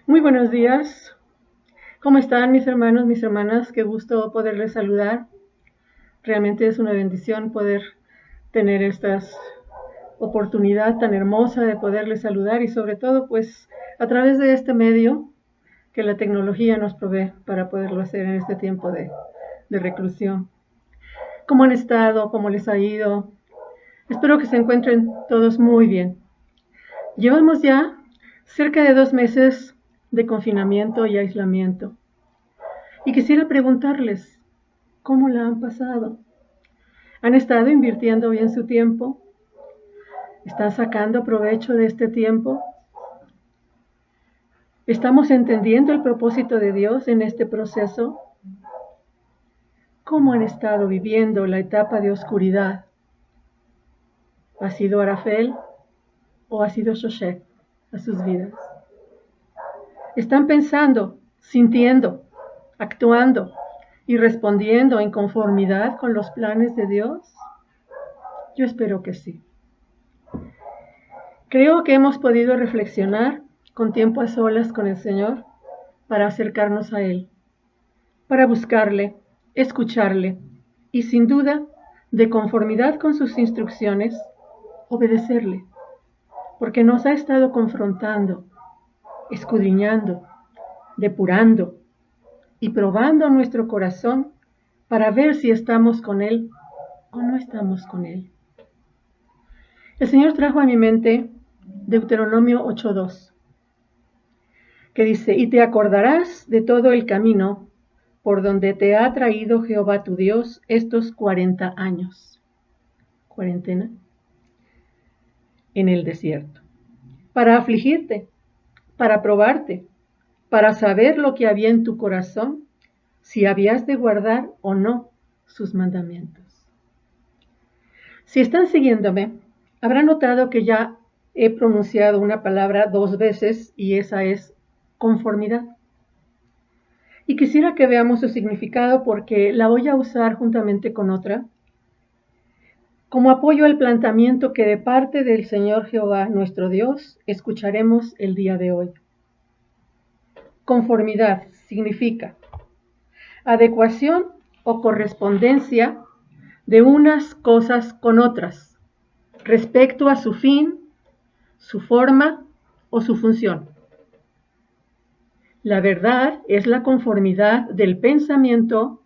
Muy buenos días. ¿Cómo están mis hermanos, mis hermanas? Qué gusto poderles saludar. Realmente es una bendición poder tener esta oportunidad tan hermosa de poderles saludar y sobre todo pues a través de este medio que la tecnología nos provee para poderlo hacer en este tiempo de reclusión. ¿Cómo han estado? ¿Cómo les ha ido? Espero que se encuentren todos muy bien. Llevamos ya cerca de 2 meses de confinamiento y aislamiento. Y quisiera preguntarles, ¿cómo la han pasado? ¿Han estado invirtiendo bien su tiempo? ¿Están sacando provecho de este tiempo? ¿Estamos entendiendo el propósito de Dios en este proceso? ¿Cómo han estado viviendo la etapa de oscuridad? ¿Ha sido Arafel o ha sido Shoshet a sus vidas? ¿Están pensando, sintiendo, actuando y respondiendo en conformidad con los planes de Dios? Yo espero que sí. Creo que hemos podido reflexionar con tiempo a solas con el Señor para acercarnos a Él, para buscarle, escucharle y sin duda, de conformidad con sus instrucciones, obedecerle, porque nos ha estado confrontando, escudriñando, depurando y probando nuestro corazón para ver si estamos con Él o no estamos con Él. El Señor trajo a mi mente Deuteronomio 8:2, que dice, y te acordarás de todo el camino por donde te ha traído Jehová tu Dios estos 40 años, cuarentena, en el desierto, para afligirte, para probarte, para saber lo que había en tu corazón, si habías de guardar o no sus mandamientos. Si están siguiéndome, habrán notado que ya he pronunciado una palabra 2 veces y esa es conformidad. Y quisiera que veamos su significado porque la voy a usar juntamente con otra como apoyo al planteamiento que de parte del Señor Jehová, nuestro Dios, escucharemos el día de hoy. Conformidad significa adecuación o correspondencia de unas cosas con otras, respecto a su fin, su forma o su función. La verdad es la conformidad del pensamiento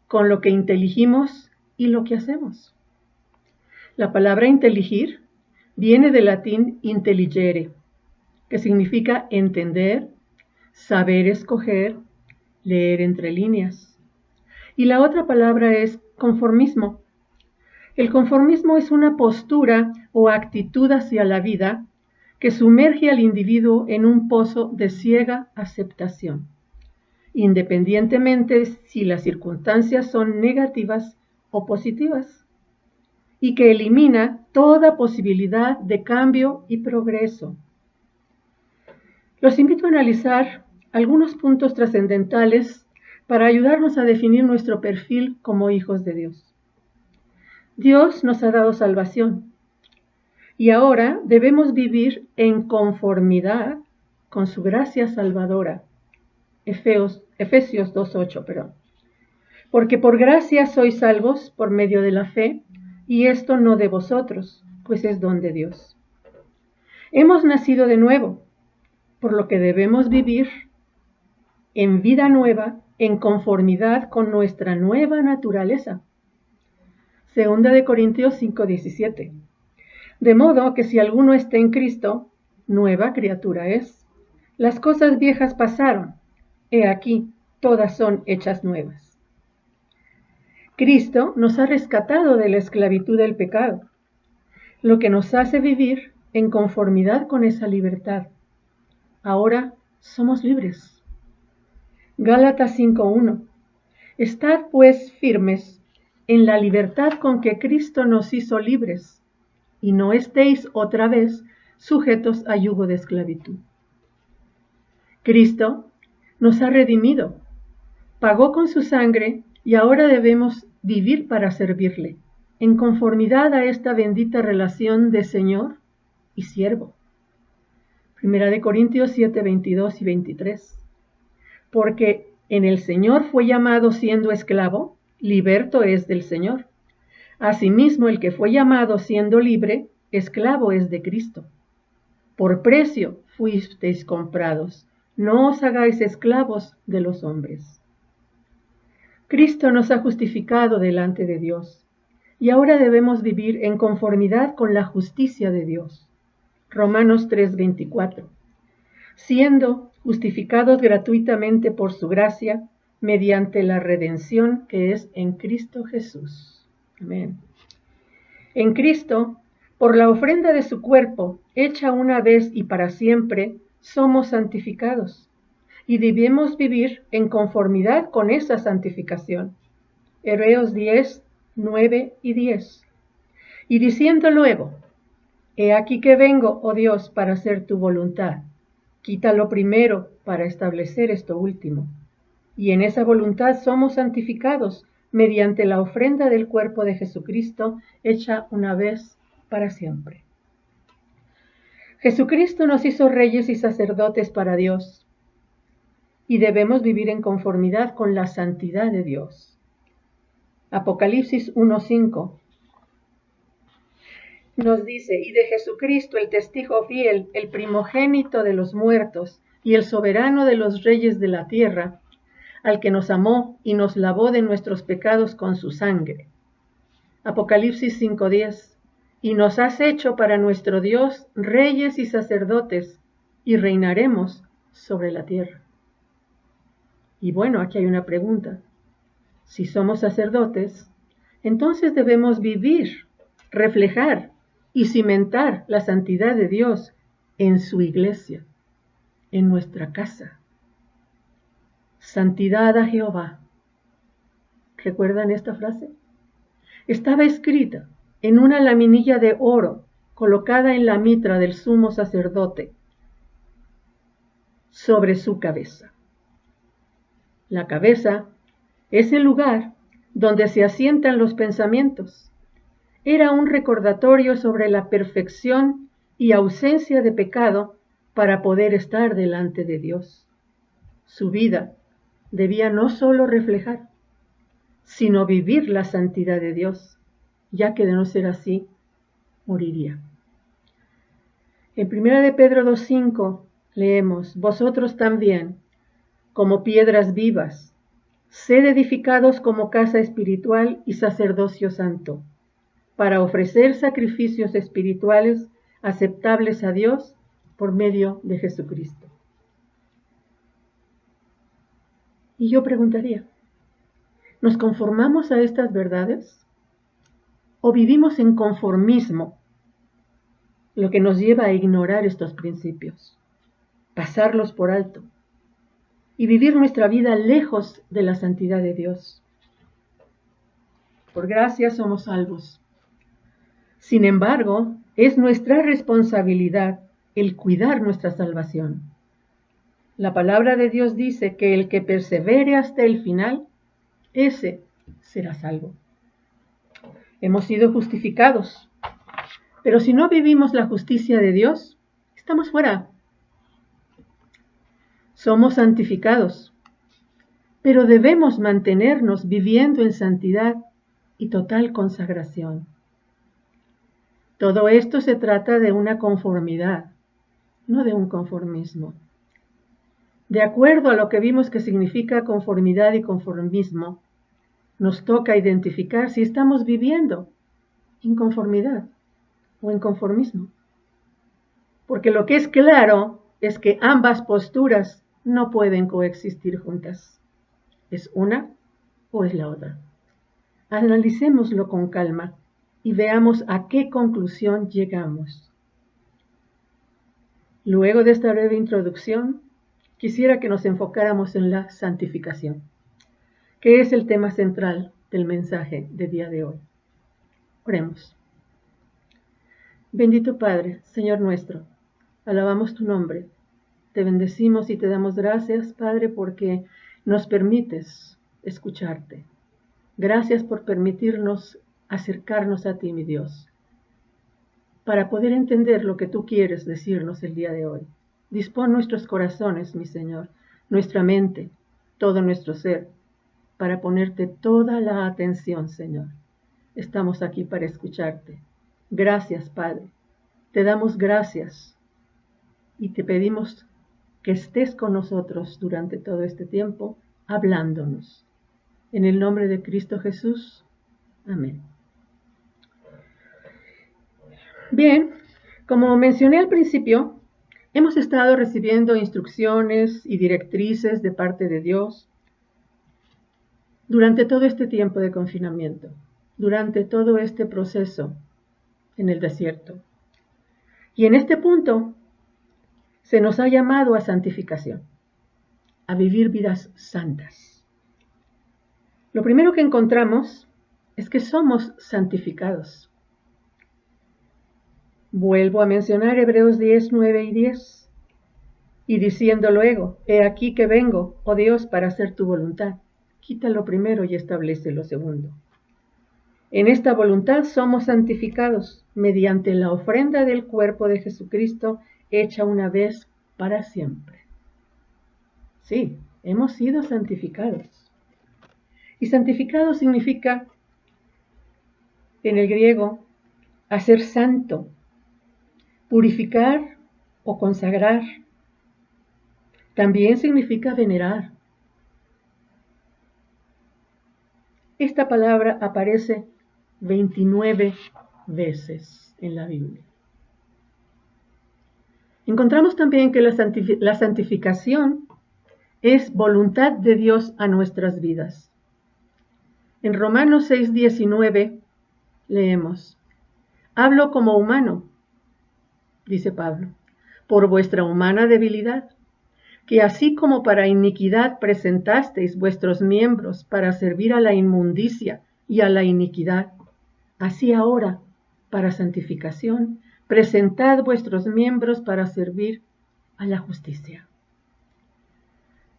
con lo que inteligimos y lo que hacemos. La palabra inteligir viene del latín intelligere, que significa entender, saber escoger, leer entre líneas. Y la otra palabra es conformismo. El conformismo es una postura o actitud hacia la vida que sumerge al individuo en un pozo de ciega aceptación, independientemente si las circunstancias son negativas o positivas, y que elimina toda posibilidad de cambio y progreso. Los invito a analizar algunos puntos trascendentales para ayudarnos a definir nuestro perfil como hijos de Dios. Dios nos ha dado salvación y ahora debemos vivir en conformidad con su gracia salvadora. Efesios 2:8, Porque por gracia sois salvos por medio de la fe, y esto no de vosotros, pues es don de Dios. Hemos nacido de nuevo, por lo que debemos vivir en vida nueva, en conformidad con nuestra nueva naturaleza. Segunda de Corintios 5:17. De modo que si alguno está en Cristo, nueva criatura es. Las cosas viejas pasaron, he aquí, todas son hechas nuevas. Cristo nos ha rescatado de la esclavitud del pecado, lo que nos hace vivir en conformidad con esa libertad. Ahora somos libres. Gálatas 5:1. Estad pues firmes en la libertad con que Cristo nos hizo libres, y no estéis otra vez sujetos a yugo de esclavitud. Cristo nos ha redimido, pagó con su sangre y ahora debemos vivir para servirle, en conformidad a esta bendita relación de Señor y siervo. Primera de Corintios 7, 22 y 23. Porque en el Señor fue llamado siendo esclavo, liberto es del Señor. Asimismo, el que fue llamado siendo libre, esclavo es de Cristo. Por precio fuisteis comprados, no os hagáis esclavos de los hombres. Cristo nos ha justificado delante de Dios, y ahora debemos vivir en conformidad con la justicia de Dios. Romanos 3:24. Siendo justificados gratuitamente por su gracia, mediante la redención que es en Cristo Jesús. Amén. En Cristo, por la ofrenda de su cuerpo, hecha una vez y para siempre, somos santificados, y debemos vivir en conformidad con esa santificación. Hebreos 10, 9 y 10. Y diciendo luego, he aquí que vengo, oh Dios, para hacer tu voluntad. Quita lo primero para establecer esto último. Y en esa voluntad somos santificados mediante la ofrenda del cuerpo de Jesucristo, hecha una vez para siempre. Jesucristo nos hizo reyes y sacerdotes para Dios, y debemos vivir en conformidad con la santidad de Dios. Apocalipsis 1:5 nos dice, y de Jesucristo, el testigo fiel, el primogénito de los muertos y el soberano de los reyes de la tierra, al que nos amó y nos lavó de nuestros pecados con su sangre. Apocalipsis 5:10, y nos has hecho para nuestro Dios reyes y sacerdotes, y reinaremos sobre la tierra. Y bueno, aquí hay una pregunta. Si somos sacerdotes, entonces debemos vivir, reflejar y cimentar la santidad de Dios en su iglesia, en nuestra casa. Santidad a Jehová. ¿Recuerdan esta frase? Estaba escrita en una laminilla de oro colocada en la mitra del sumo sacerdote sobre su cabeza. La cabeza es el lugar donde se asientan los pensamientos. Era un recordatorio sobre la perfección y ausencia de pecado para poder estar delante de Dios. Su vida debía no solo reflejar, sino vivir la santidad de Dios, ya que de no ser así, moriría. En 1 de Pedro 2:5 leemos, vosotros también, como piedras vivas, sed edificados como casa espiritual y sacerdocio santo, para ofrecer sacrificios espirituales aceptables a Dios por medio de Jesucristo. Y yo preguntaría, ¿nos conformamos a estas verdades? ¿O vivimos en conformismo, lo que nos lleva a ignorar estos principios, pasarlos por alto y vivir nuestra vida lejos de la santidad de Dios? Por gracia somos salvos. Sin embargo, es nuestra responsabilidad el cuidar nuestra salvación. La palabra de Dios dice que el que persevere hasta el final, ese será salvo. Hemos sido justificados, pero si no vivimos la justicia de Dios, estamos fuera. Somos santificados, pero debemos mantenernos viviendo en santidad y total consagración. Todo esto se trata de una conformidad, no de un conformismo. De acuerdo a lo que vimos que significa conformidad y conformismo, nos toca identificar si estamos viviendo en conformidad o en conformismo. Porque lo que es claro es que ambas posturas no pueden coexistir juntas. ¿Es una o es la otra? Analicémoslo con calma y veamos a qué conclusión llegamos. Luego de esta breve introducción, quisiera que nos enfocáramos en la santificación, que es el tema central del mensaje del día de hoy. Oremos. Bendito Padre, Señor nuestro, alabamos tu nombre, te bendecimos y te damos gracias, Padre, porque nos permites escucharte. Gracias por permitirnos acercarnos a ti, mi Dios, para poder entender lo que tú quieres decirnos el día de hoy. Dispón nuestros corazones, mi Señor, nuestra mente, todo nuestro ser, para ponerte toda la atención, Señor. Estamos aquí para escucharte. Gracias, Padre. Te damos gracias y te pedimos que estés con nosotros durante todo este tiempo, hablándonos. En el nombre de Cristo Jesús. Amén. Bien, como mencioné al principio, hemos estado recibiendo instrucciones y directrices de parte de Dios durante todo este tiempo de confinamiento, durante todo este proceso en el desierto. Y en este punto se nos ha llamado a santificación, a vivir vidas santas. Lo primero que encontramos es que somos santificados. Vuelvo a mencionar Hebreos 10, 9 y 10. Y diciendo luego, he aquí que vengo, oh Dios, para hacer tu voluntad. Quita lo primero y establece lo segundo. En esta voluntad somos santificados mediante la ofrenda del cuerpo de Jesucristo hecha una vez para siempre. Sí, hemos sido santificados. Y santificado significa, en el griego, hacer santo, purificar o consagrar. También significa venerar. Esta palabra aparece 29 veces en la Biblia. Encontramos también que la santificación es voluntad de Dios a nuestras vidas. En Romanos 6:19 leemos, hablo como humano, dice Pablo, por vuestra humana debilidad, que así como para iniquidad presentasteis vuestros miembros para servir a la inmundicia y a la iniquidad, así ahora, para santificación, presentad vuestros miembros para servir a la justicia.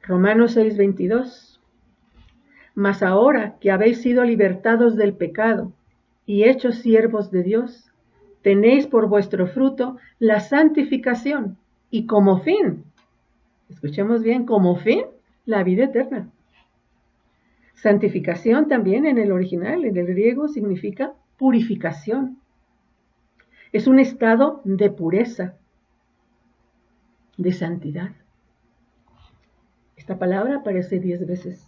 Romanos 6:22. Mas ahora que habéis sido libertados del pecado y hechos siervos de Dios, tenéis por vuestro fruto la santificación y como fin, escuchemos bien, como fin, la vida eterna. Santificación también en el original, en el griego, significa purificación. Es un estado de pureza, de santidad. Esta palabra aparece 10 veces.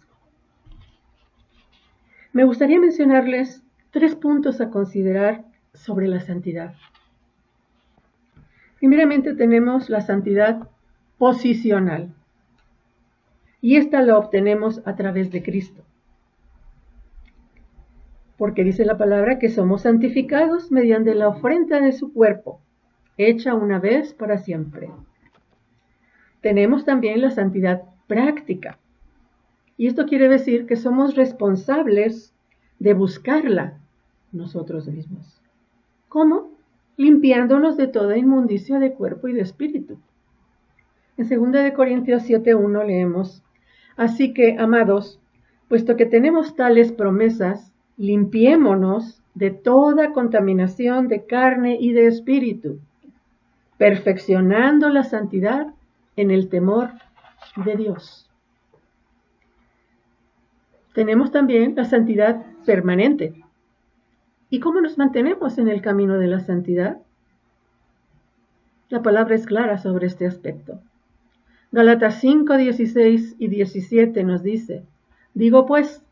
Me gustaría mencionarles 3 puntos a considerar sobre la santidad. Primeramente tenemos la santidad posicional. Y esta la obtenemos a través de Cristo. Porque dice la palabra que somos santificados mediante la ofrenda de su cuerpo, hecha una vez para siempre. Tenemos también la santidad práctica. Y esto quiere decir que somos responsables de buscarla nosotros mismos. ¿Cómo? Limpiándonos de toda inmundicia de cuerpo y de espíritu. En 2 Corintios 7:1 leemos, así que, amados, puesto que tenemos tales promesas, limpiémonos de toda contaminación de carne y de espíritu, perfeccionando la santidad en el temor de Dios. Tenemos también la santidad permanente. ¿Y cómo nos mantenemos en el camino de la santidad? La palabra es clara sobre este aspecto. Gálatas 5:16 y 17 nos dice, digo pues,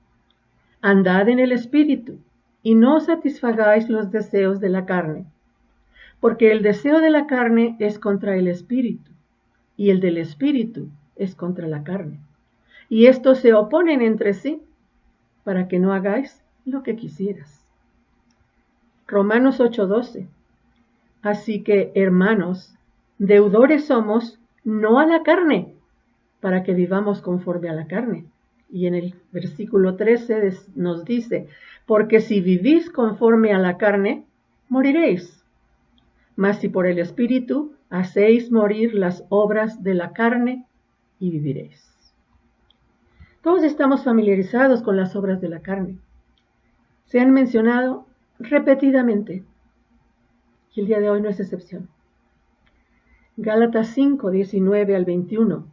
andad en el Espíritu, y no satisfagáis los deseos de la carne, porque el deseo de la carne es contra el Espíritu, y el del Espíritu es contra la carne. Y estos se oponen entre sí, para que no hagáis lo que quisieras. Romanos 8:12. Así que, hermanos, deudores somos, no a la carne, para que vivamos conforme a la carne. Y en el versículo 13 nos dice, porque si vivís conforme a la carne, moriréis. Mas si por el Espíritu hacéis morir las obras de la carne, y viviréis. Todos estamos familiarizados con las obras de la carne. Se han mencionado repetidamente, y el día de hoy no es excepción. Gálatas 5, 19 al 21.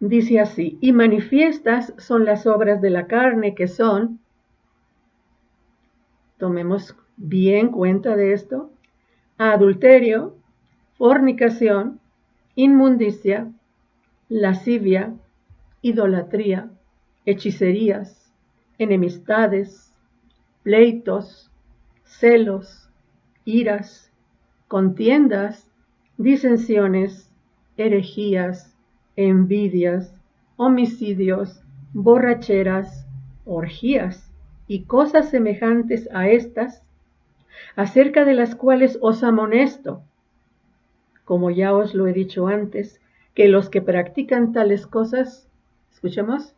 Dice así: y manifiestas son las obras de la carne, que son, tomemos bien cuenta de esto: adulterio, fornicación, inmundicia, lascivia, idolatría, hechicerías, enemistades, pleitos, celos, iras, contiendas, disensiones, herejías, envidias, homicidios, borracheras, orgías y cosas semejantes a estas, acerca de las cuales os amonesto, como ya os lo he dicho antes, que los que practican tales cosas, escuchemos,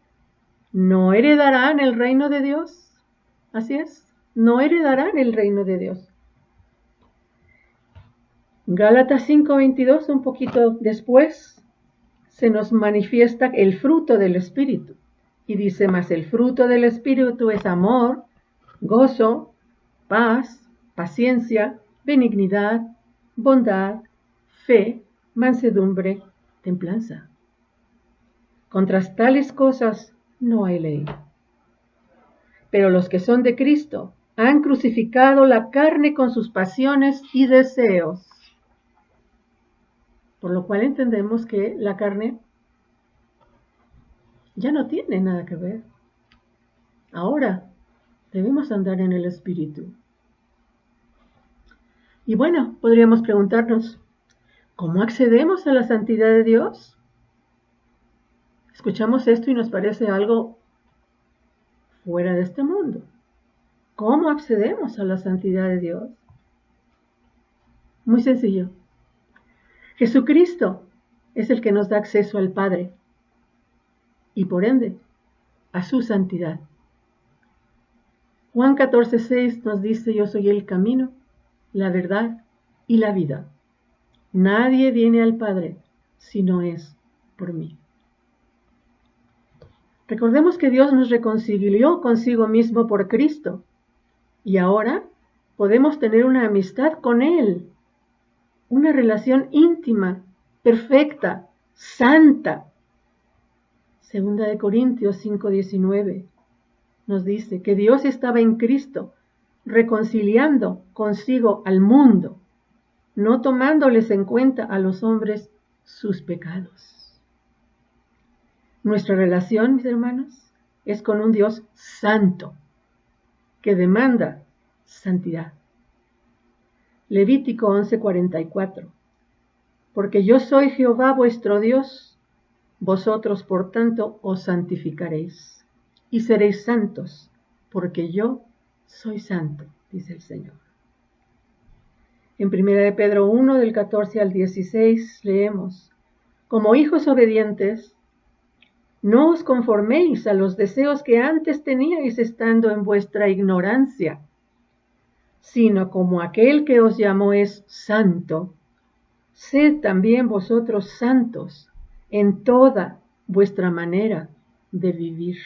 no heredarán el reino de Dios. Así es, no heredarán el reino de Dios. Gálatas 5:22, un poquito después, se nos manifiesta el fruto del Espíritu. Y dice más: el fruto del Espíritu es amor, gozo, paz, paciencia, benignidad, bondad, fe, mansedumbre, templanza. Contra tales cosas no hay ley. Pero los que son de Cristo han crucificado la carne con sus pasiones y deseos. Por lo cual entendemos que la carne ya no tiene nada que ver. Ahora debemos andar en el Espíritu. Y bueno, podríamos preguntarnos, ¿cómo accedemos a la santidad de Dios? Escuchamos esto y nos parece algo fuera de este mundo. ¿Cómo accedemos a la santidad de Dios? Muy sencillo. Jesucristo es el que nos da acceso al Padre y por ende a su santidad. Juan 14:6 nos dice: yo soy el camino, la verdad y la vida. Nadie viene al Padre si no es por mí. Recordemos que Dios nos reconcilió consigo mismo por Cristo y ahora podemos tener una amistad con Él, una relación íntima, perfecta, santa. Segunda de Corintios 5:19 nos dice que Dios estaba en Cristo reconciliando consigo al mundo, no tomándoles en cuenta a los hombres sus pecados. Nuestra relación, mis hermanos, es con un Dios santo, que demanda santidad. Levítico 11:44. Porque yo soy Jehová vuestro Dios, vosotros por tanto os santificaréis, y seréis santos, porque yo soy santo, dice el Señor. En 1 de Pedro 1, del 14 al 16, leemos: como hijos obedientes, no os conforméis a los deseos que antes teníais estando en vuestra ignorancia, sino como aquel que os llamó es santo, sed también vosotros santos en toda vuestra manera de vivir.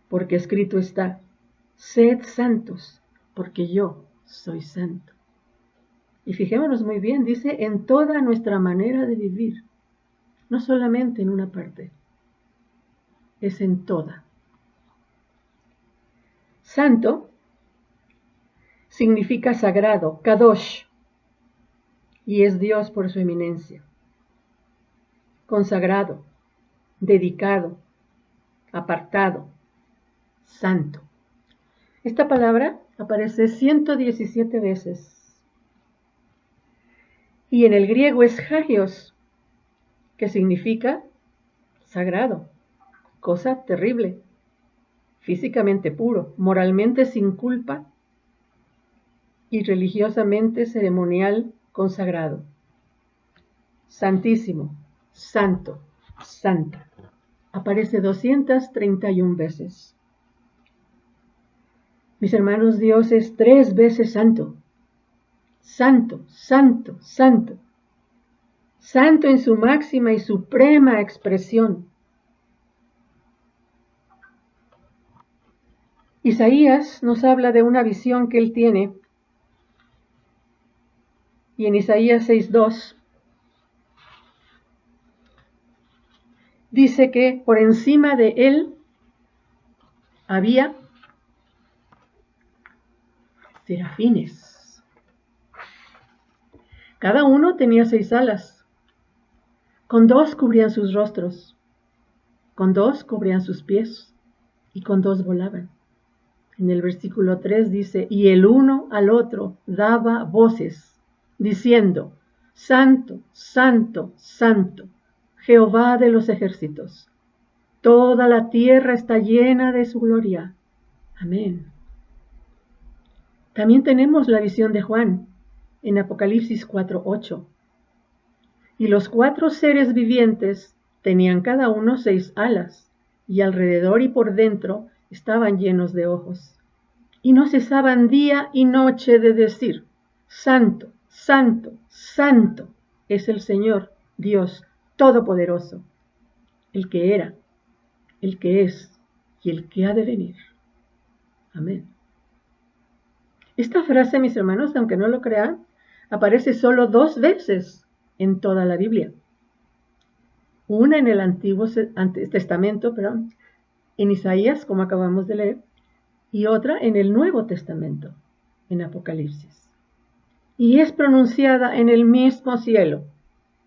Porque escrito está: sed santos, porque yo soy santo. Y fijémonos muy bien, dice en toda nuestra manera de vivir. No solamente en una parte, es en toda. Santo significa sagrado, kadosh, y es Dios por su eminencia. Consagrado, dedicado, apartado, santo. Esta palabra aparece 117 veces. Y en el griego es hagios, que significa sagrado, cosa terrible, físicamente puro, moralmente sin culpa y religiosamente ceremonial consagrado. Santísimo, santo, santa. Aparece 231 veces. Mis hermanos, Dios es 3 veces santo. Santo, santo, santo. Santo en su máxima y suprema expresión. Isaías nos habla de una visión que él tiene Y en Isaías 6:2 dice que por encima de él había serafines. Cada uno tenía 6 alas. Con 2 cubrían sus rostros, con 2 cubrían sus pies y con 2 volaban. En el versículo 3 dice, y el uno al otro daba voces, diciendo, Santo, Santo, Santo, Jehová de los ejércitos. Toda la tierra está llena de su gloria. Amén. También tenemos la visión de Juan en Apocalipsis 4:8. Y los 4 seres vivientes tenían cada uno 6 alas, y alrededor y por dentro estaban llenos de ojos. Y no cesaban día y noche de decir, Santo, Santo, Santo es el Señor, Dios Todopoderoso, el que era, el que es y el que ha de venir. Amén. Esta frase, mis hermanos, aunque no lo crean, aparece solo 2 veces en toda la Biblia. Una en el Antiguo Testamento, en Isaías, como acabamos de leer, y otra en el Nuevo Testamento, en Apocalipsis. Y es pronunciada en el mismo cielo,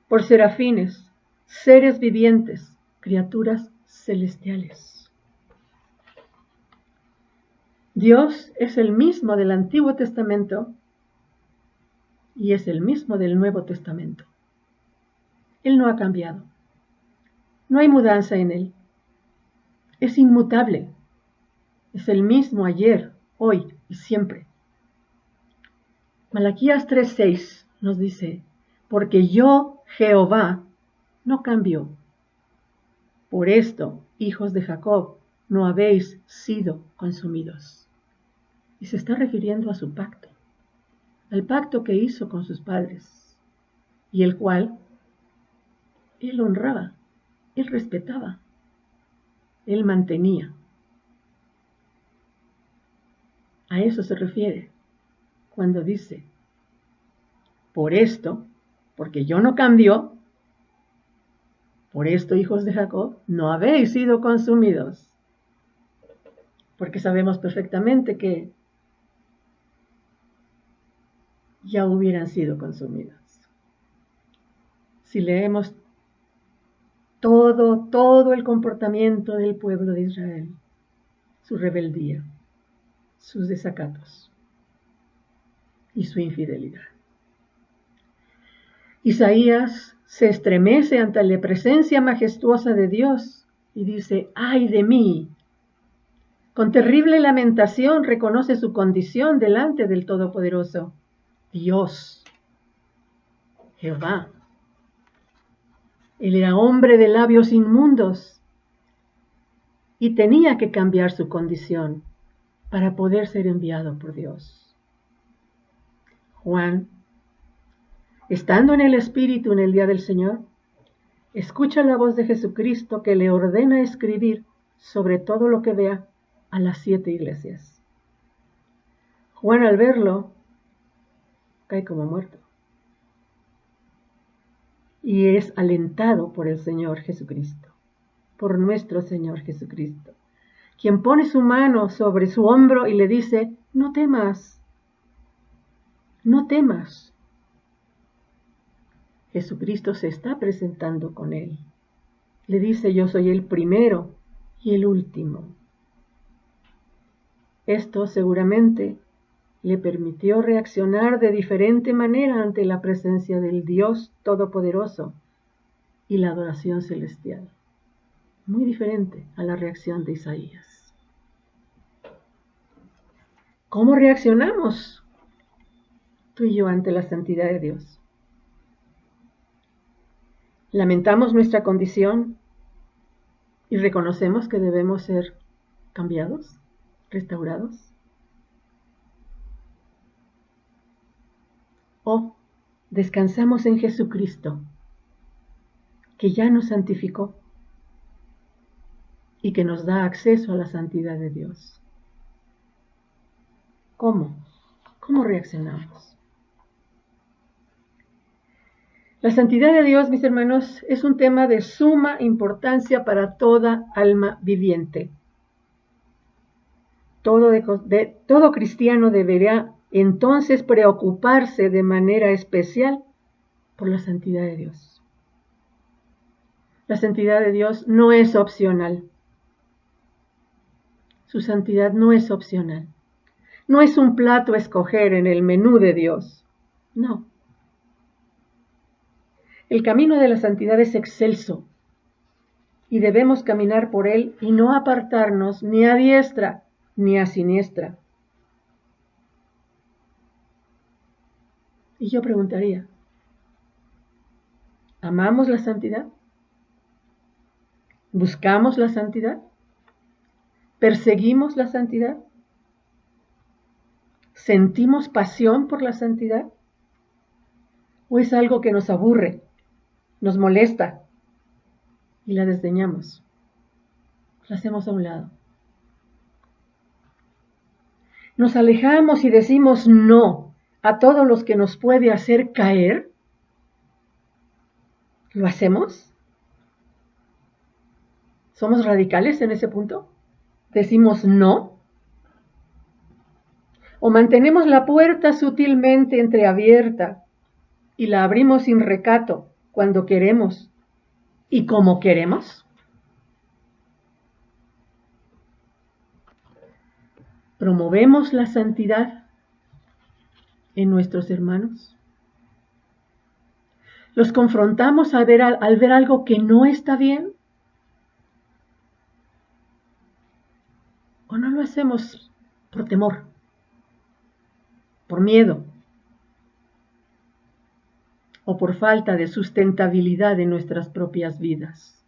por serafines, seres vivientes, criaturas celestiales. Dios es el mismo del Antiguo Testamento y es el mismo del Nuevo Testamento. Él no ha cambiado. No hay mudanza en él. Es inmutable. Es el mismo ayer, hoy y siempre. Malaquías 3:6 nos dice, porque yo, Jehová, no cambio. Por esto, hijos de Jacob, no habéis sido consumidos. Y se está refiriendo a su pacto, al pacto que hizo con sus padres, y el cual él honraba, él respetaba, él mantenía. A eso se refiere cuando dice, por esto, porque yo no cambio, por esto, hijos de Jacob, no habéis sido consumidos. Porque sabemos perfectamente que ya hubieran sido consumidos. Si leemos todo el comportamiento del pueblo de Israel, su rebeldía, sus desacatos y su infidelidad. Isaías se estremece ante la presencia majestuosa de Dios y dice, ¡ay de mí! Con terrible lamentación reconoce su condición delante del Todopoderoso, Dios, Jehová. Él era hombre de labios inmundos y tenía que cambiar su condición para poder ser enviado por Dios. Juan, estando en el Espíritu en el día del Señor, escucha la voz de Jesucristo que le ordena escribir sobre todo lo que vea a las 7 iglesias. Juan, al verlo, cae como muerto y es alentado por el Señor Jesucristo, por nuestro Señor Jesucristo, quien pone su mano sobre su hombro y le dice, no temas, no temas. Jesucristo se está presentando con él. Le dice, yo soy el primero y el último. Esto seguramente le permitió reaccionar de diferente manera ante la presencia del Dios Todopoderoso y la adoración celestial. Muy diferente a la reacción de Isaías. ¿Cómo reaccionamos tú y yo ante la santidad de Dios? ¿Lamentamos nuestra condición y reconocemos que debemos ser cambiados, restaurados? ¿O descansamos en Jesucristo, que ya nos santificó y que nos da acceso a la santidad de Dios? ¿Cómo? ¿Cómo reaccionamos? La santidad de Dios, mis hermanos, es un tema de suma importancia para toda alma viviente. Todo cristiano debería entonces preocuparse de manera especial por la santidad de Dios. La santidad de Dios no es opcional. Su santidad no es opcional. No es un plato a escoger en el menú de Dios. No. El camino de la santidad es excelso y debemos caminar por él y no apartarnos ni a diestra ni a siniestra. Y yo preguntaría, ¿amamos la santidad? ¿Buscamos la santidad? ¿Perseguimos la santidad? ¿Sentimos pasión por la santidad? ¿O es algo que nos aburre, nos molesta y la desdeñamos? La hacemos a un lado. Nos alejamos y decimos no a todos los que nos puede hacer caer. ¿Lo hacemos? ¿Somos radicales en ese punto? ¿Decimos no? ¿O mantenemos la puerta sutilmente entreabierta y la abrimos sin recato cuando queremos y como queremos? ¿Promovemos la santidad en nuestros hermanos? ¿Los confrontamos al ver algo que no está bien? ¿O no lo hacemos por temor, por miedo o por falta de sustentabilidad en nuestras propias vidas?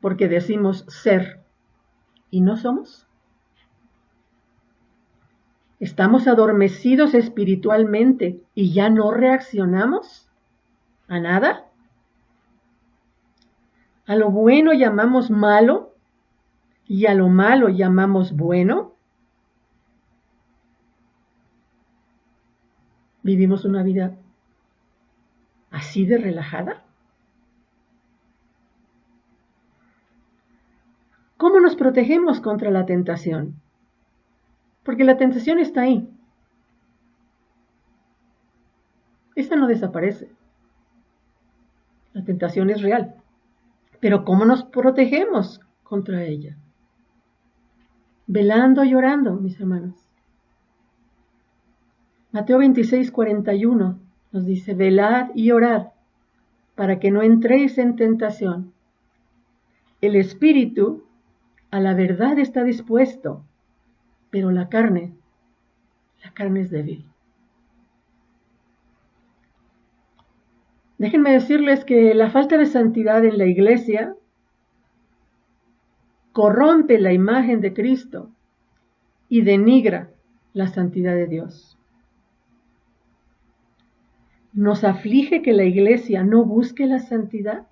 Porque decimos ser y no somos. ¿Estamos adormecidos espiritualmente y ya no reaccionamos a nada? ¿A lo bueno llamamos malo y a lo malo llamamos bueno? ¿Vivimos una vida así de relajada? ¿Cómo nos protegemos contra la tentación? Porque la tentación está ahí. Esa no desaparece. La tentación es real. Pero ¿cómo nos protegemos contra ella? Velando y orando, mis hermanos. Mateo 26:41 nos dice, velad y orad para que no entréis en tentación. El espíritu a la verdad está dispuesto, pero la carne es débil. Déjenme decirles que la falta de santidad en la iglesia corrompe la imagen de Cristo y denigra la santidad de Dios. ¿Nos aflige que la iglesia no busque la santidad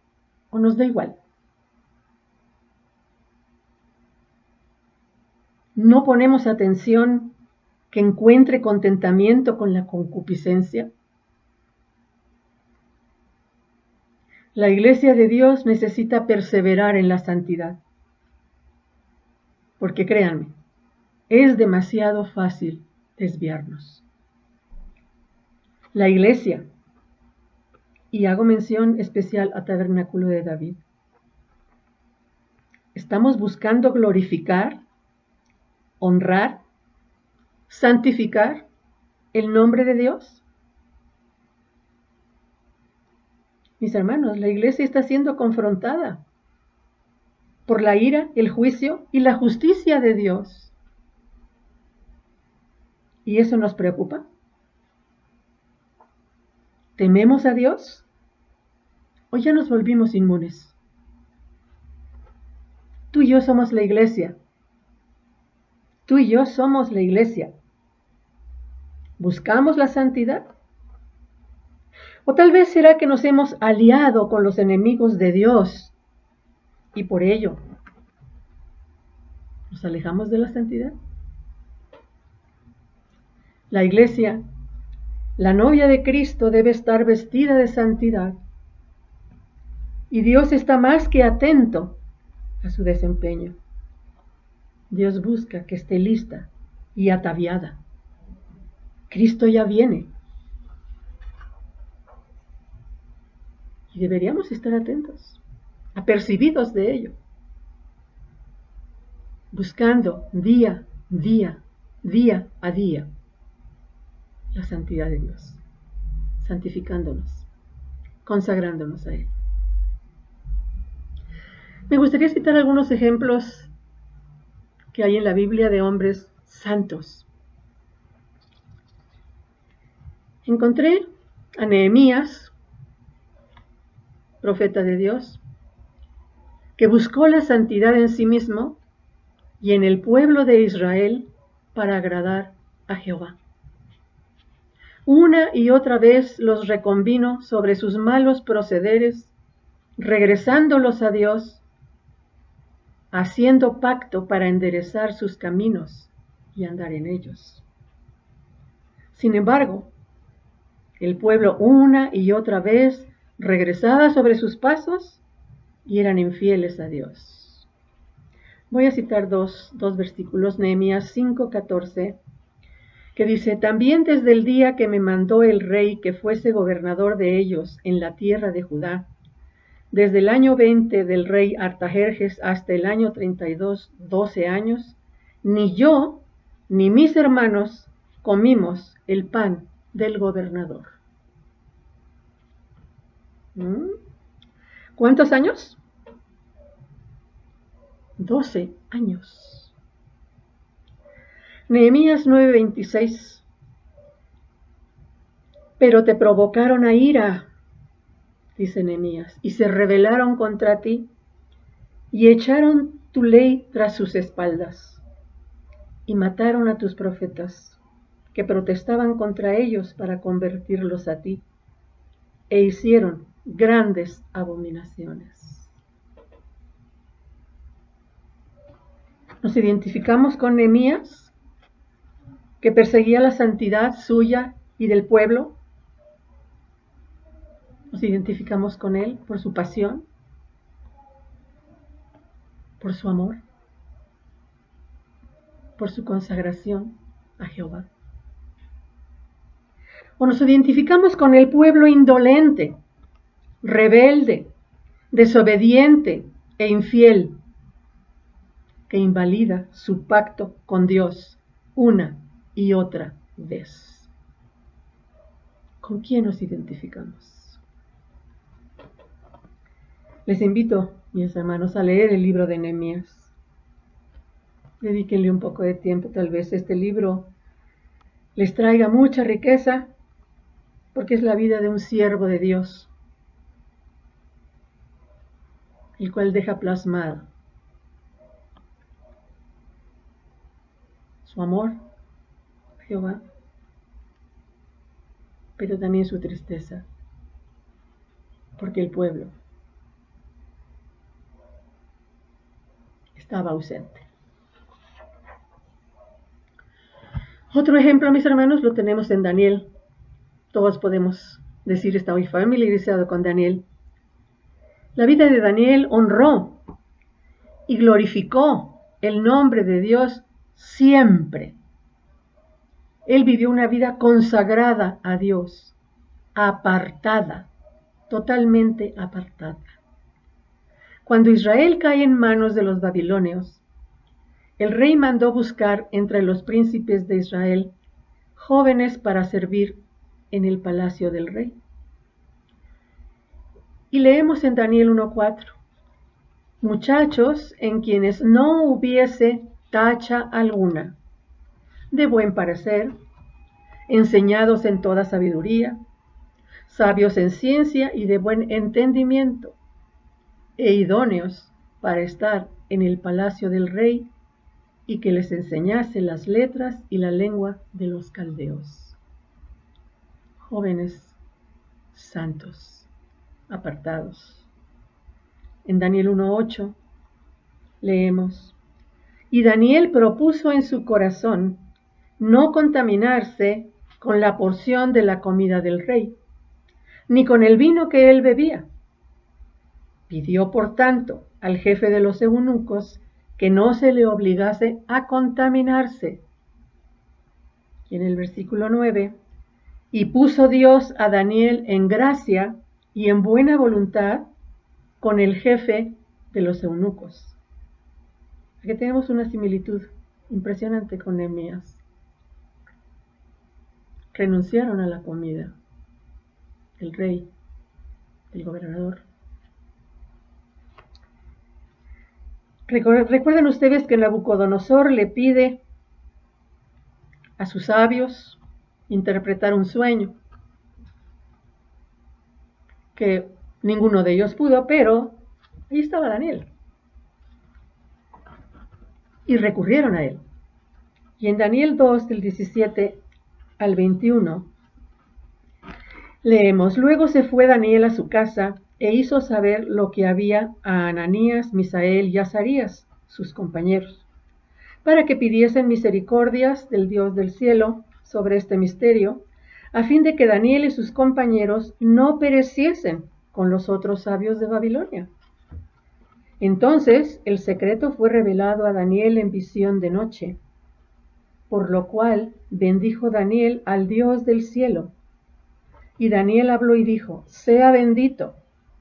o nos da igual? ¿No ponemos atención que encuentre contentamiento con la concupiscencia? La iglesia de Dios necesita perseverar en la santidad. Porque créanme, es demasiado fácil desviarnos. La iglesia, y hago mención especial a Tabernáculo de David, estamos buscando glorificar, honrar, santificar el nombre de Dios. Mis hermanos, la iglesia está siendo confrontada por la ira, el juicio y la justicia de Dios. ¿Y eso nos preocupa? ¿Tememos a Dios? ¿O ya nos volvimos inmunes? Tú y yo somos la iglesia. Tú y yo somos la iglesia. ¿Buscamos la santidad? ¿O tal vez será que nos hemos aliado con los enemigos de Dios y por ello nos alejamos de la santidad? La iglesia La novia de Cristo debe estar vestida de santidad. Y Dios está más que atento a su desempeño. Dios busca que esté lista y ataviada. Cristo ya viene. Y deberíamos estar atentos, apercibidos de ello, buscando día a día, la santidad de Dios, santificándonos, consagrándonos a Él. Me gustaría citar algunos ejemplos que hay en la Biblia de hombres santos. Encontré a Nehemías, profeta de Dios, que buscó la santidad en sí mismo y en el pueblo de Israel para agradar a Jehová. Una y otra vez los reconvino sobre sus malos procederes, regresándolos a Dios, haciendo pacto para enderezar sus caminos y andar en ellos. Sin embargo, el pueblo una y otra vez regresaba sobre sus pasos y eran infieles a Dios. Voy a citar dos versículos, Nehemías 5:14, que dice: También desde el día que me mandó el rey que fuese gobernador de ellos en la tierra de Judá, desde el año 20 del rey Artajerjes hasta el año 32, 12 años, ni yo ni mis hermanos comimos el pan del gobernador. ¿Cuántos años? 12 años. Nehemías 9:26. Pero te provocaron a ira, dice Nehemías, y se rebelaron contra ti, y echaron tu ley tras sus espaldas, y mataron a tus profetas, que protestaban contra ellos para convertirlos a ti, e hicieron grandes abominaciones. Nos identificamos con Nehemías, que perseguía la santidad suya y del pueblo. Nos identificamos con él por su pasión, por su amor, por su consagración a Jehová. O nos identificamos con el pueblo indolente, rebelde, desobediente e infiel, que invalida su pacto con Dios una y otra vez. ¿Con quién nos identificamos? Les invito, mis hermanos, a leer el libro de Nehemías. Dedíquenle un poco de tiempo, tal vez este libro les traiga mucha riqueza, porque es la vida de un siervo de Dios, el cual deja plasmado su amor a Jehová, pero también su tristeza, porque el pueblo estaba ausente. Otro ejemplo, mis hermanos, lo tenemos en Daniel. Todos podemos decir, estoy familiarizado con Daniel. La vida de Daniel honró y glorificó el nombre de Dios siempre. Él vivió una vida consagrada a Dios, apartada, totalmente apartada. Cuando Israel cae en manos de los babilonios, el rey mandó buscar entre los príncipes de Israel jóvenes para servir en el palacio del rey. Y leemos en Daniel 1:4, muchachos en quienes no hubiese tacha alguna, de buen parecer, enseñados en toda sabiduría, sabios en ciencia y de buen entendimiento, e idóneos para estar en el palacio del rey, y que les enseñase las letras y la lengua de los caldeos. Jóvenes santos, apartados. En Daniel 1:8 leemos: y Daniel propuso en su corazón no contaminarse con la porción de la comida del rey, ni con el vino que él bebía. Pidió, por tanto, al jefe de los eunucos que no se le obligase a contaminarse. Y en el versículo 9, y puso Dios a Daniel en gracia y en buena voluntad con el jefe de los eunucos. Aquí tenemos una similitud impresionante con Nehemías. Renunciaron a la comida del rey, del gobernador. Recuerden ustedes que Nabucodonosor le pide a sus sabios interpretar un sueño, que ninguno de ellos pudo, pero ahí estaba Daniel. Y recurrieron a él. Y en Daniel 2, del 17 al 21, leemos: luego se fue Daniel a su casa e hizo saber lo que había a Ananías, Misael y Azarías, sus compañeros, para que pidiesen misericordias del Dios del cielo sobre este misterio, a fin de que Daniel y sus compañeros no pereciesen con los otros sabios de Babilonia. Entonces el secreto fue revelado a Daniel en visión de noche, por lo cual bendijo Daniel al Dios del cielo. Y Daniel habló y dijo: sea bendito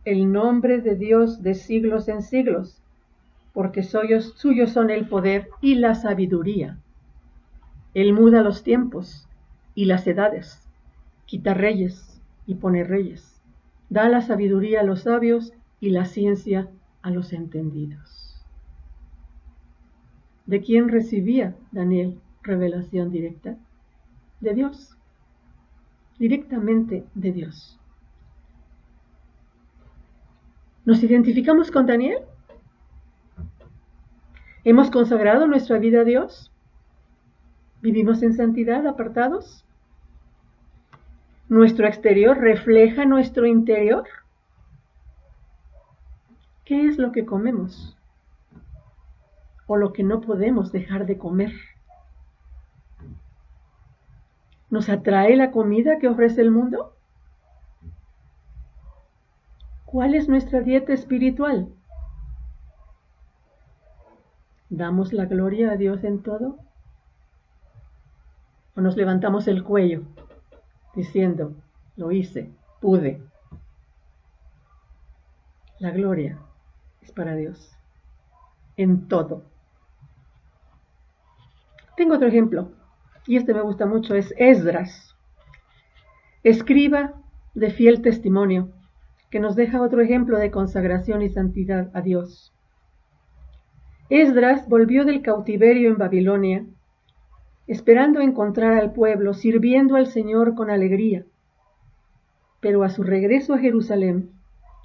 el nombre de Dios de siglos en siglos, porque suyos son el poder y la sabiduría. Él muda los tiempos y las edades, quita reyes y pone reyes, da la sabiduría a los sabios y la ciencia a los entendidos. ¿De quién recibía Daniel revelación directa? De Dios, directamente de Dios. ¿Nos identificamos con Daniel? ¿Hemos consagrado nuestra vida a Dios? ¿Vivimos en santidad, apartados? ¿Nuestro exterior refleja nuestro interior? ¿Qué es lo que comemos? ¿O lo que no podemos dejar de comer? ¿Nos atrae la comida que ofrece el mundo? ¿Cuál es nuestra dieta espiritual? ¿Damos la gloria a Dios en todo? ¿O nos levantamos el cuello diciendo: lo hice, pude? La gloria es para Dios en todo. Tengo otro ejemplo, y este me gusta mucho, es Esdras, escriba de fiel testimonio, que nos deja otro ejemplo de consagración y santidad a Dios. Esdras volvió del cautiverio en Babilonia, esperando encontrar al pueblo sirviendo al Señor con alegría, pero a su regreso a Jerusalén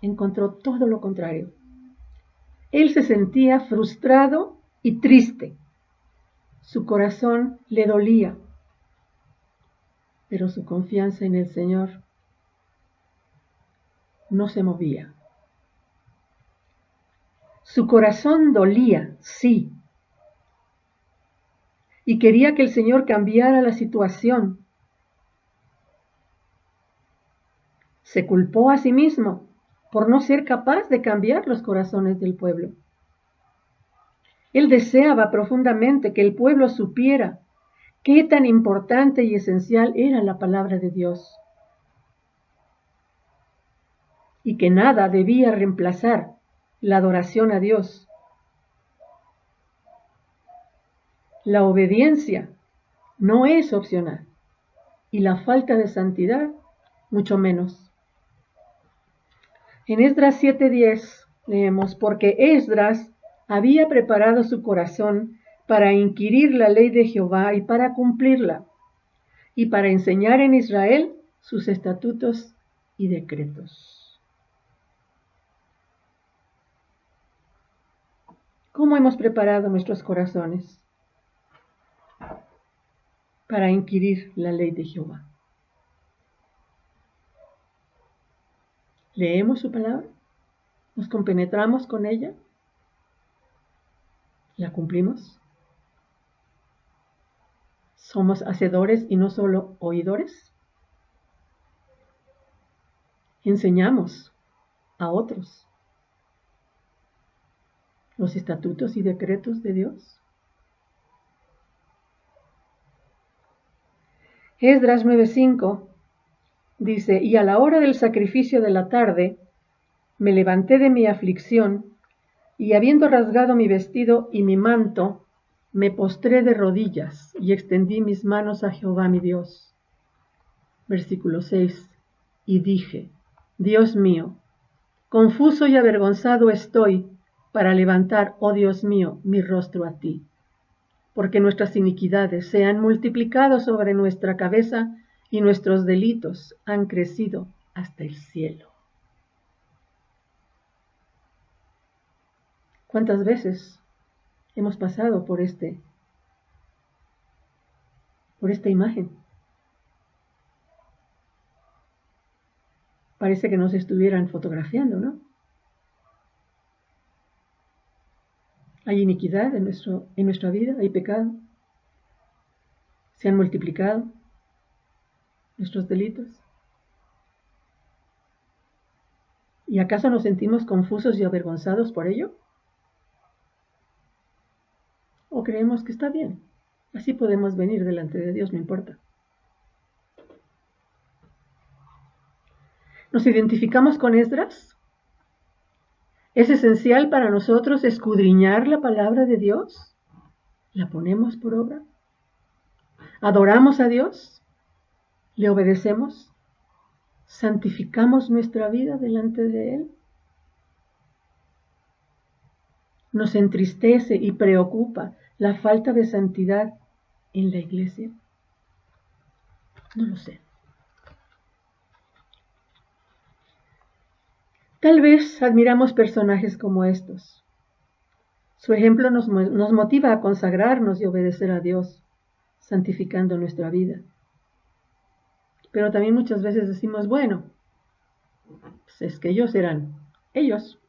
encontró todo lo contrario. Él se sentía frustrado y triste. Su corazón le dolía, pero su confianza en el Señor no se movía. Su corazón dolía, sí, y quería que el Señor cambiara la situación. Se culpó a sí mismo por no ser capaz de cambiar los corazones del pueblo. Él deseaba profundamente que el pueblo supiera qué tan importante y esencial era la palabra de Dios, y que nada debía reemplazar la adoración a Dios. La obediencia no es opcional, y la falta de santidad mucho menos. En Esdras 7:10 leemos: porque Esdras había preparado su corazón para inquirir la ley de Jehová y para cumplirla, y para enseñar en Israel sus estatutos y decretos. ¿Cómo hemos preparado nuestros corazones para inquirir la ley de Jehová? ¿Leemos su palabra? ¿Nos compenetramos con ella? ¿La cumplimos? ¿Somos hacedores y no solo oidores? Enseñamos a otros los estatutos y decretos de Dios. Esdras 9:5 dice: y a la hora del sacrificio de la tarde, me levanté de mi aflicción, y habiendo rasgado mi vestido y mi manto, me postré de rodillas y extendí mis manos a Jehová mi Dios. Versículo 6. Y dije: Dios mío, confuso y avergonzado estoy para levantar, oh Dios mío, mi rostro a ti, porque nuestras iniquidades se han multiplicado sobre nuestra cabeza y nuestros delitos han crecido hasta el cielo. ¿Cuántas veces hemos pasado por esta imagen? Parece que nos estuvieran fotografiando, ¿no? Hay iniquidad en nuestra vida, hay pecado. Se han multiplicado nuestros delitos. ¿Y acaso nos sentimos confusos y avergonzados por ello? ¿O creemos que está bien? Así podemos venir delante de Dios, no importa. ¿Nos identificamos con Esdras? ¿Es esencial para nosotros escudriñar la palabra de Dios? ¿La ponemos por obra? ¿Adoramos a Dios? ¿Le obedecemos? ¿Santificamos nuestra vida delante de Él? ¿Nos entristece y preocupa la falta de santidad en la iglesia? No lo sé. Tal vez admiramos personajes como estos. Su ejemplo nos motiva a consagrarnos y obedecer a Dios, santificando nuestra vida. Pero también muchas veces decimos, bueno, pues es que ellos eran ellos.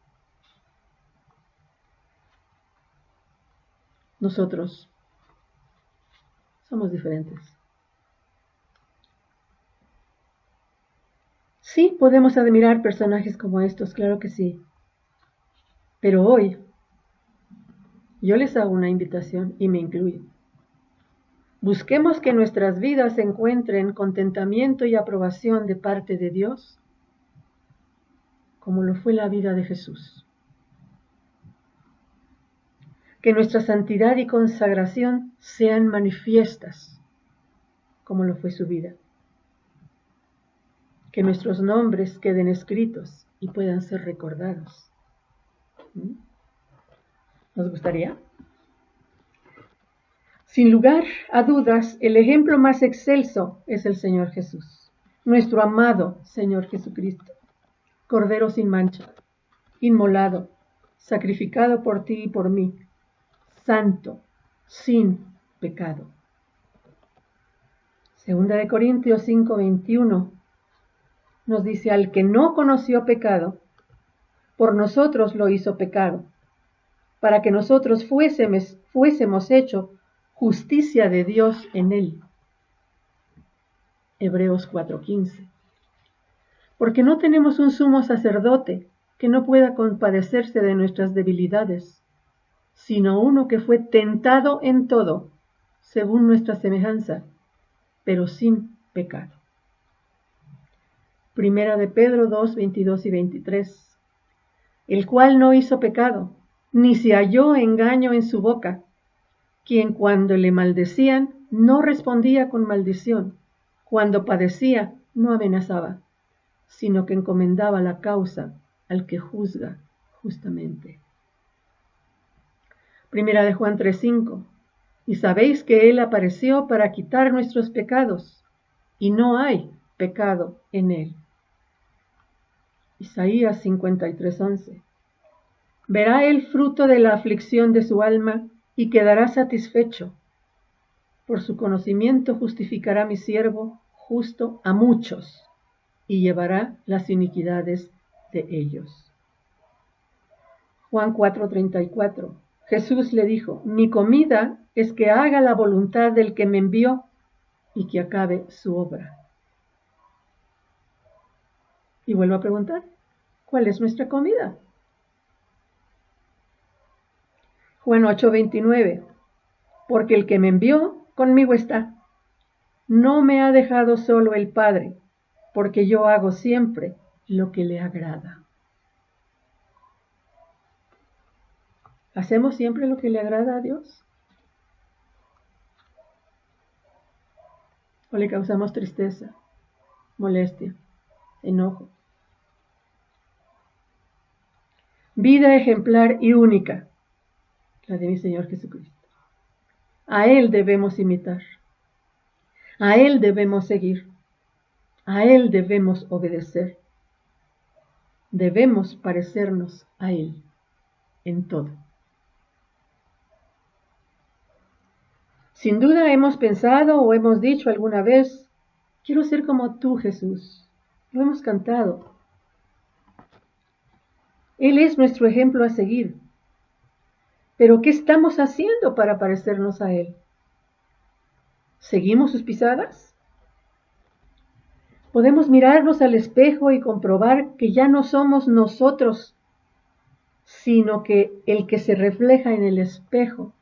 Nosotros somos diferentes. Sí, podemos admirar personajes como estos, claro que sí. Pero hoy yo les hago una invitación y me incluyo. Busquemos que nuestras vidas encuentren contentamiento y aprobación de parte de Dios, como lo fue la vida de Jesús. Que nuestra santidad y consagración sean manifiestas, como lo fue su vida. Que nuestros nombres queden escritos y puedan ser recordados. ¿Nos gustaría? Sin lugar a dudas, el ejemplo más excelso es el Señor Jesús, nuestro amado Señor Jesucristo, Cordero sin mancha, inmolado, sacrificado por ti y por mí, santo, sin pecado. Segunda de Corintios 5:21 nos dice: al que no conoció pecado, por nosotros lo hizo pecado, para que nosotros fuésemos hecho justicia de Dios en él. Hebreos 4:15. Porque no tenemos un sumo sacerdote que no pueda compadecerse de nuestras debilidades, sino uno que fue tentado en todo, según nuestra semejanza, pero sin pecado. Primera de Pedro 2:22 y 23. El cual no hizo pecado, ni se halló engaño en su boca, quien cuando le maldecían no respondía con maldición, cuando padecía no amenazaba, sino que encomendaba la causa al que juzga justamente. Primera de Juan 3:5. Y sabéis que Él apareció para quitar nuestros pecados, y no hay pecado en Él. Isaías 53:11. Verá el fruto de la aflicción de su alma y quedará satisfecho. Por su conocimiento justificará mi siervo justo a muchos y llevará las iniquidades de ellos. Juan 4:34. Jesús le dijo: mi comida es que haga la voluntad del que me envió y que acabe su obra. Y vuelvo a preguntar, ¿cuál es nuestra comida? Juan 8:29, porque el que me envió conmigo está. No me ha dejado solo el Padre, porque yo hago siempre lo que le agrada. ¿Hacemos siempre lo que le agrada a Dios? ¿O le causamos tristeza, molestia, enojo? Vida ejemplar y única, la de mi Señor Jesucristo. A Él debemos imitar, a Él debemos seguir, a Él debemos obedecer, debemos parecernos a Él en todo. Sin duda hemos pensado o hemos dicho alguna vez, quiero ser como tú, Jesús. Lo hemos cantado. Él es nuestro ejemplo a seguir. Pero ¿qué estamos haciendo para parecernos a Él? ¿Seguimos sus pisadas? Podemos mirarnos al espejo y comprobar que ya no somos nosotros, sino que el que se refleja en el espejo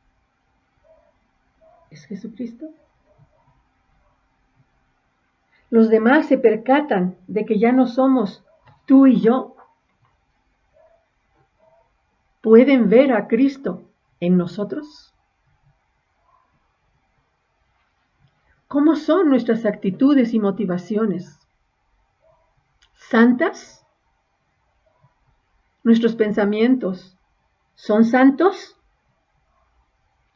es Jesucristo. Los demás se percatan de que ya no somos tú y yo. ¿Pueden ver a Cristo en nosotros? ¿Cómo son nuestras actitudes y motivaciones? ¿Santas? ¿Nuestros pensamientos son santos?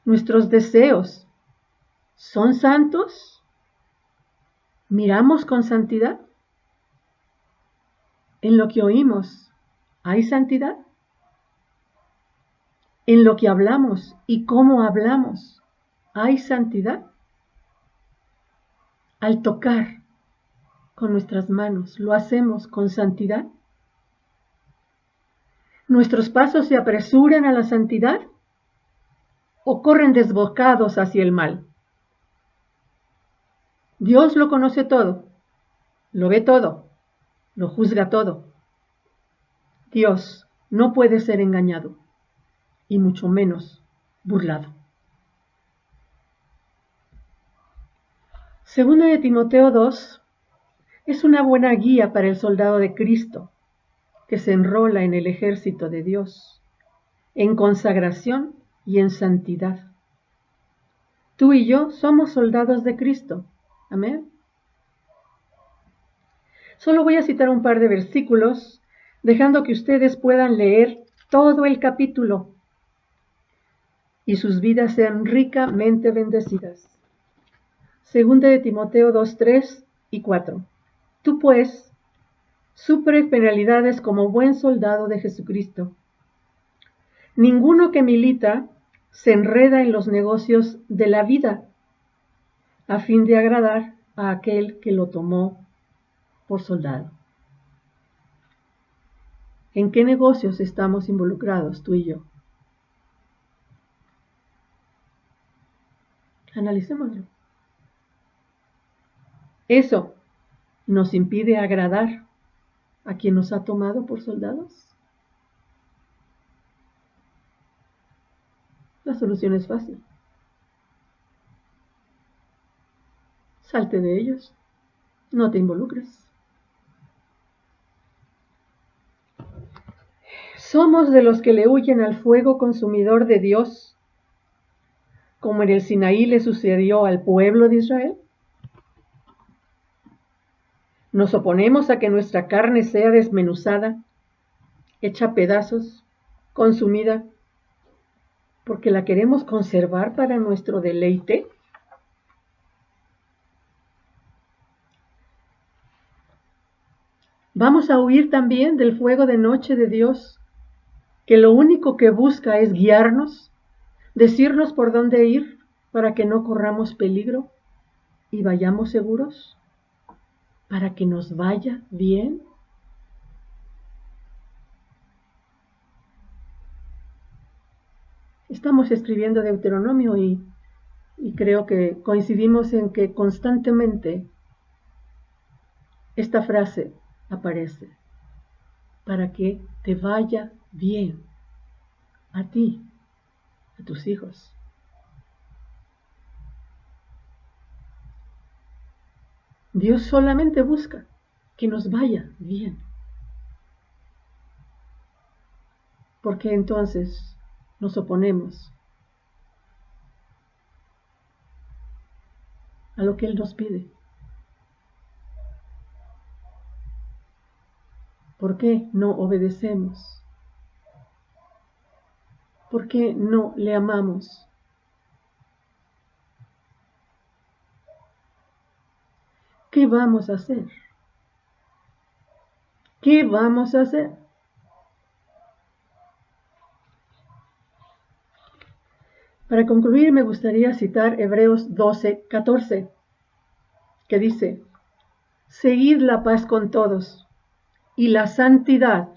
¿Nuestros deseos son santos? ¿Miramos con santidad? ¿En lo que oímos hay santidad? ¿En lo que hablamos y cómo hablamos hay santidad? Al tocar con nuestras manos, ¿lo hacemos con santidad? ¿Nuestros pasos se apresuran a la santidad o corren desbocados hacia el mal? Dios lo conoce todo, lo ve todo, lo juzga todo. Dios no puede ser engañado, y mucho menos burlado. Segunda de Timoteo 2 es una buena guía para el soldado de Cristo que se enrola en el ejército de Dios, en consagración y en santidad. Tú y yo somos soldados de Cristo. Amén. Solo voy a citar un par de versículos, dejando que ustedes puedan leer todo el capítulo y sus vidas sean ricamente bendecidas. Segunda de Timoteo 2, 3 y 4. Tú pues, sufre penalidades como buen soldado de Jesucristo. Ninguno que milita se enreda en los negocios de la vida, a fin de agradar a aquel que lo tomó por soldado. ¿En qué negocios estamos involucrados tú y yo? Analicémoslo. ¿Eso nos impide agradar a quien nos ha tomado por soldados? La solución es fácil. Salte de ellos. No te involucres. Somos de los que le huyen al fuego consumidor de Dios, como en el Sinaí le sucedió al pueblo de Israel. Nos oponemos a que nuestra carne sea desmenuzada, hecha pedazos, consumida, porque la queremos conservar para nuestro deleite. Vamos a huir también del fuego de noche de Dios, que lo único que busca es guiarnos, decirnos por dónde ir para que no corramos peligro y vayamos seguros, para que nos vaya bien. Estamos escribiendo Deuteronomio y Y creo que coincidimos en que constantemente esta frase aparece: para que te vaya bien a ti, a tus hijos. Dios solamente busca que nos vaya bien. Porque entonces nos oponemos a lo que Él nos pide. ¿Por qué no obedecemos? ¿Por qué no le amamos? ¿Qué vamos a hacer? ¿Qué vamos a hacer? Para concluir, me gustaría citar Hebreos 12:14, que dice: seguid la paz con todos y la santidad,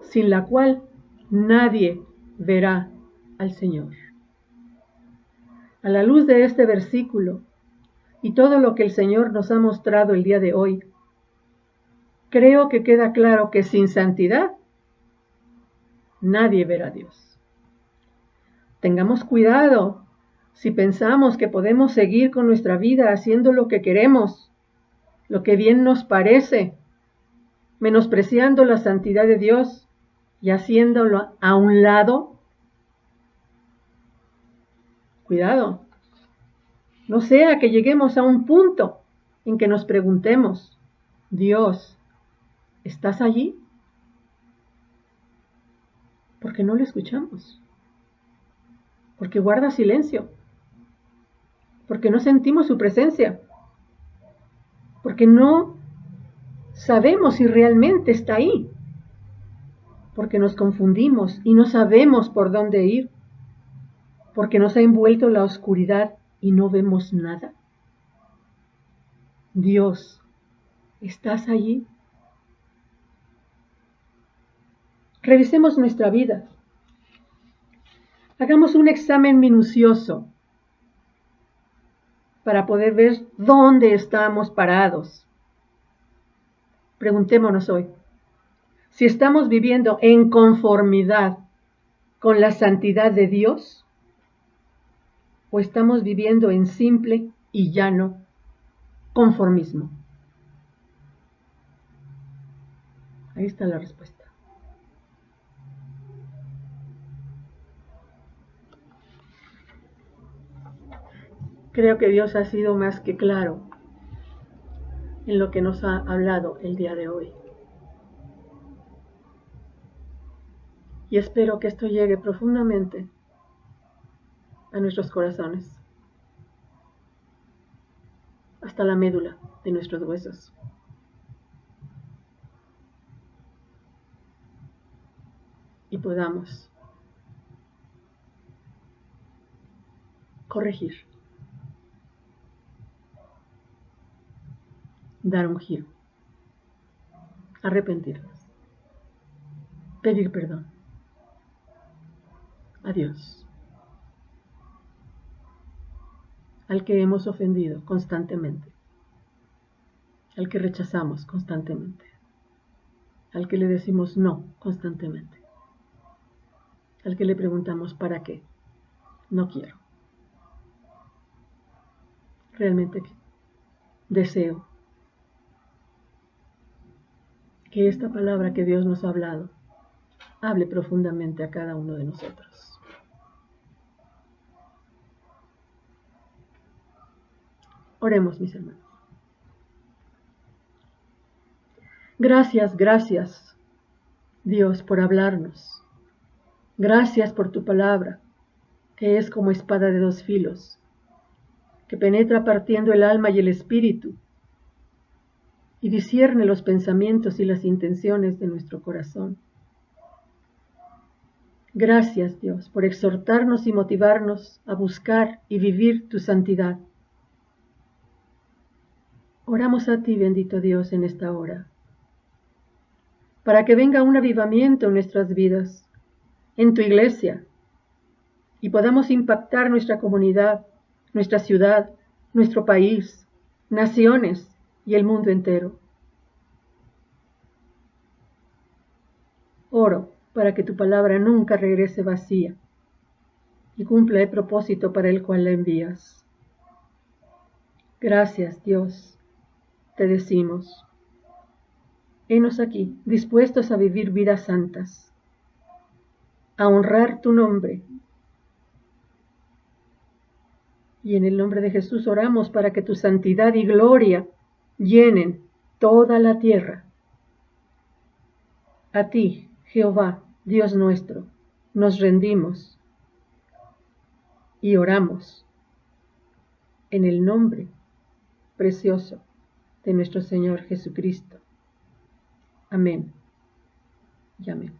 sin la cual nadie verá al Señor. A la luz de este versículo y todo lo que el Señor nos ha mostrado el día de hoy, creo que queda claro que sin santidad nadie verá a Dios. Tengamos cuidado si pensamos que podemos seguir con nuestra vida haciendo lo que queremos, lo que bien nos parece, menospreciando la santidad de Dios y haciéndolo a un lado. Cuidado, no sea que lleguemos a un punto en que nos preguntemos: Dios, ¿estás allí? Porque no lo escuchamos, porque guarda silencio, porque no sentimos su presencia, porque no sabemos si realmente está ahí, porque nos confundimos y no sabemos por dónde ir, porque nos ha envuelto la oscuridad y no vemos nada. Dios, ¿estás allí? Revisemos nuestra vida. Hagamos un examen minucioso para poder ver dónde estamos parados. Preguntémonos hoy si estamos viviendo en conformidad con la santidad de Dios o estamos viviendo en simple y llano conformismo. Ahí está la respuesta. Creo que Dios ha sido más que claro en lo que nos ha hablado el día de hoy. Y espero que esto llegue profundamente a nuestros corazones, hasta la médula de nuestros huesos. Y podamos corregir, dar un giro, arrepentirnos, pedir perdón a Dios, al que hemos ofendido constantemente, al que rechazamos constantemente, al que le decimos no constantemente, al que le preguntamos ¿para qué? No quiero. Realmente deseo que esta palabra que Dios nos ha hablado hable profundamente a cada uno de nosotros. Oremos, mis hermanos. Gracias, gracias, Dios, por hablarnos. Gracias por tu palabra, que es como espada de dos filos, que penetra partiendo el alma y el espíritu, y discierne los pensamientos y las intenciones de nuestro corazón. Gracias, Dios, por exhortarnos y motivarnos a buscar y vivir tu santidad. Oramos a ti, bendito Dios, en esta hora, para que venga un avivamiento en nuestras vidas, en tu iglesia, y podamos impactar nuestra comunidad nuestra ciudad, nuestro país, naciones y el mundo entero. Oro para que tu palabra nunca regrese vacía y cumpla el propósito para el cual la envías. Gracias, Dios, te decimos. Henos aquí, dispuestos a vivir vidas santas, a honrar tu nombre. Y en el nombre de Jesús oramos para que tu santidad y gloria llenen toda la tierra. A ti, Jehová, Dios nuestro, nos rendimos y oramos en el nombre precioso de nuestro Señor Jesucristo. Amén y amén.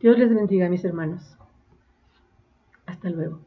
Dios les bendiga, mis hermanos. Hasta luego.